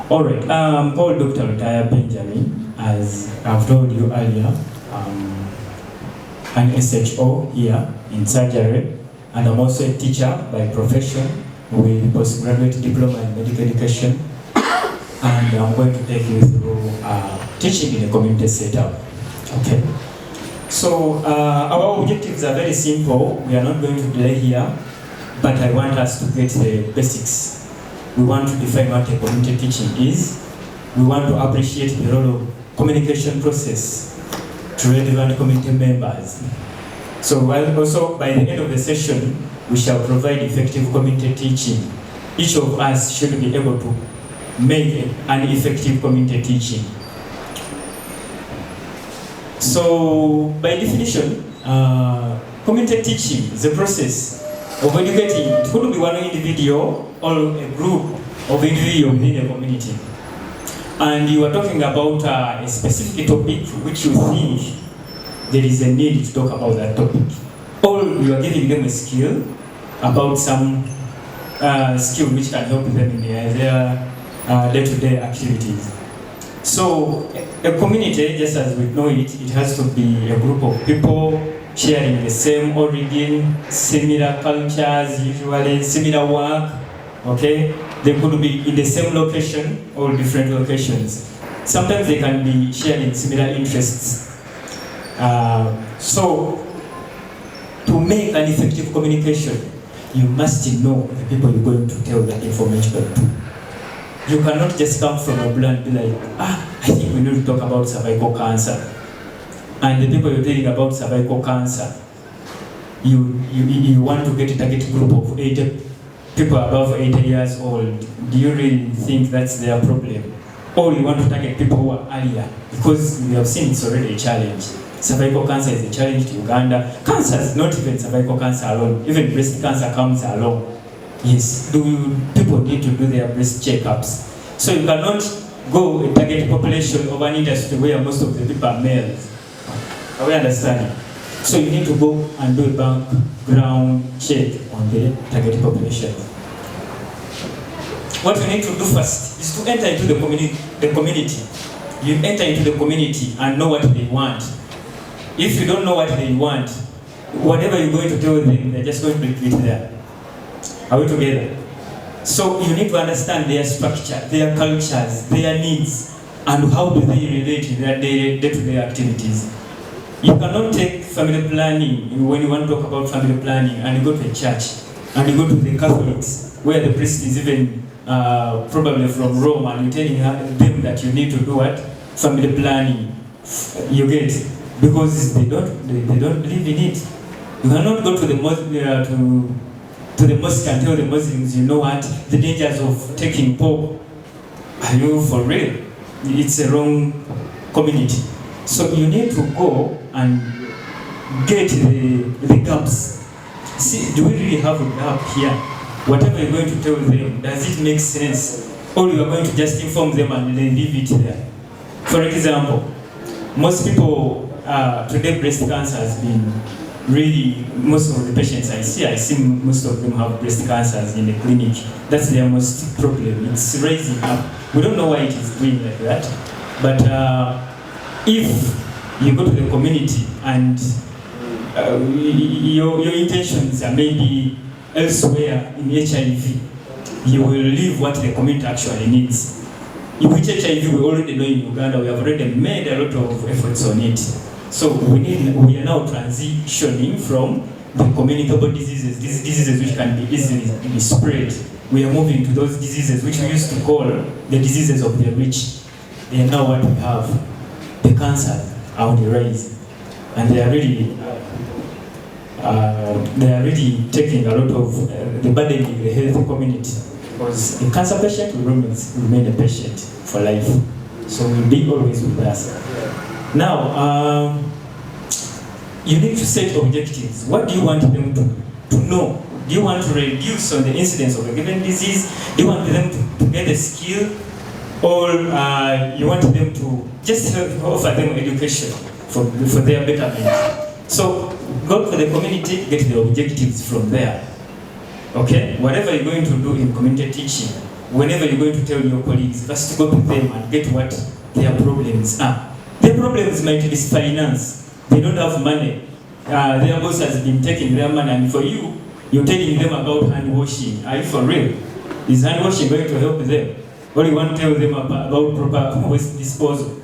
All right. Paul Dr. Retire Benjamin, as I've told you earlier, an SHO here in surgery, and I'm also a teacher by profession with postgraduate diploma in medical education, and I'm going to take you through teaching in a community setup. Okay. So our objectives are very simple. We are not going to delay here, but I want us to get the basics. We want to define what a community teaching is. We want to appreciate the role of communication process to relevant community members. So also by the end of the session, we shall provide effective community teaching. Each of us should be able to make an effective community teaching. So by definition, community teaching is a process of educating. It could be one individual or a group of individuals within a community. And you are talking about a specific topic which you think there is a need to talk about that topic. Or you are giving them a skill about some skill which can help them in their day-to-day activities. So a community, just as we know it, it has to be a group of people sharing the same origin, similar cultures, usually similar work, okay? They could be in the same location or different locations. Sometimes they can be sharing similar interests. So to make an effective communication, you must know the people you're going to tell that information to. You cannot just come from a blue and be like, I think we need to talk about cervical cancer. And the people you're telling about cervical cancer, you want to get a target group of 80 people above 80 years old. Do you really think that's their problem? Or you want to target people who are earlier? Because we have seen it's already a challenge. Cervical cancer is a challenge to Uganda. Cancer is not even cervical cancer alone. Even breast cancer comes along. Yes, people need to do their breast checkups. So you cannot go and target population of an industry where most of the people are males. Are we understanding? So you need to go and do a background check on the target population. What you need to do first is to enter into the community. You enter into the community and know what they want. If you don't know what they want, whatever you're going to tell them, they're just going to repeat there. Are we together? So you need to understand their structure, their cultures, their needs, and how do they relate in their day-to-day activities. You cannot take family planning, when you want to talk about family planning, and you go to a church, and you go to the Catholics, where the priest is even probably from Rome, and you're telling them that you need to do what? Family planning. You get it? Because they don't believe in it. You cannot go to the mosque and tell the Muslims, you know what, the dangers of taking Pope. Are you for real? It's a wrong community. So you need to go and get the gaps. See, do we really have a gap here? Whatever you're going to tell them, does it make sense? Or you are going to just inform them and they leave it there? For example, most people, today breast cancer has been really, most of the patients I see most of them have breast cancers in the clinic. That's their most problem. It's raising up. We don't know why it is doing like that. But if you go to the community and your intentions are maybe elsewhere in HIV, you will leave what the community actually needs. In which HIV we already know in Uganda, we have already made a lot of efforts on it. So we are now transitioning from the communicable diseases, these diseases which can be easily spread. We are moving to those diseases which we used to call the diseases of the rich. They are now what we have. The cancers are on the rise, and they are really taking a lot of the burden in the health community, because a cancer patient will remain a patient for life. So we'll be always with us. Now, you need to set objectives. What do you want them to know? Do you want to reduce on the incidence of a given disease? Do you want them to get a skill? Or you want them to just offer them education for their betterment? So go to the community, get the objectives from there. Okay? Whatever you're going to do in community teaching, whenever you're going to tell your colleagues, first go to them and get what their problems are. Their problems might be finance. They don't have money. Their boss has been taking their money, and for you, you're telling them about hand washing. Are you for real? Is hand washing going to help them? Or you want to tell them about proper waste disposal?